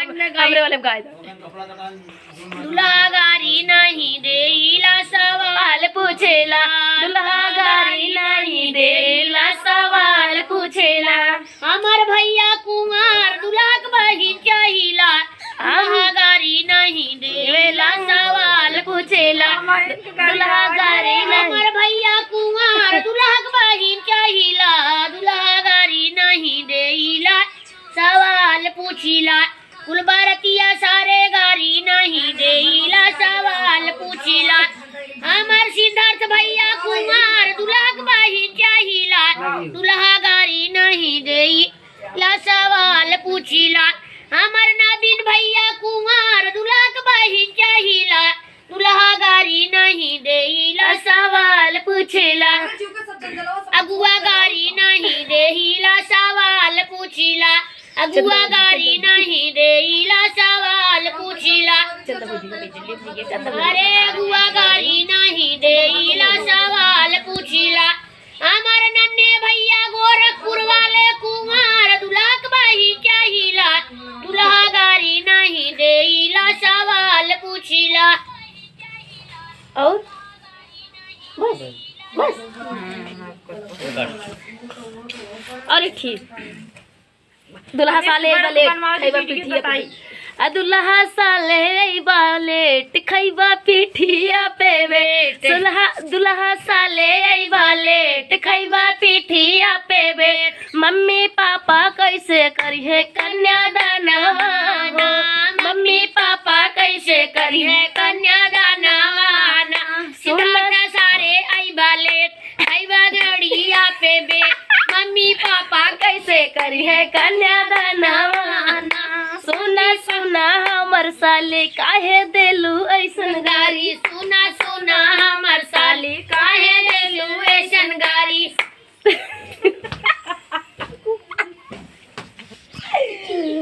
हमरे वाले गाय दुल्हा गारी नहीं देला सवाल पूछेला, दुल्हा गारी नहीं देला सवाल पूछेला। हमर भैया कुमार दुल्हा के बहिन चाहिला, दुल्हा गारी नहीं देला सवाल पूछेला। दुल्हा गारी हमर भैया कुमार दुल्हा के बहिन चाहिला, दुल्हा गारी नहीं देला सवाल पूछिला। कुल बरतिया सारे गारी नहीं देला सवाल पूछिला। हमर सिद्धार्थ भैया कुमार दुल्हा के बहिन चाहिला, दुल्हा गारी नहीं देला सवाल पूछिला। हमर नवीन भैया कुमार दुल्हा के बहिन चाहिला, दुल्हा गारी नहीं देला सवाल पूछिला। अगुआ गारी नहीं देला सवाल पूछिला, अगुआ गारी नहीं देला सवाल पूछिला। अरे अगुआ गारी नहीं देला सवाल पूछिला। हमारे नन्हे भैया गोरखपुर वाले कुमार दुल्हा के बहिन चाहिला, दुल्हा गारी नहीं देला सवाल पूछिला। और बस अरे ठीक दुल्हा साले खैबा पिठिया पे दुल्हा साले बालेट खैबा पिठिया पे बेट, दुल्हा साले बालेट खैबा पिठिया पे बेट। मम्मी पापा कैसे करिए कन्यादानवाना, मम्मी पापा कैसे करिए कन्यादानवाना। सिद्धार्थ सारे आई बालेट खैबा गड़िया पे बेट, मम्मी पापा कैसे करिए कन्यादानवाना। सुना सुना हमर साले काहे देलू ऐसन गारी, सुना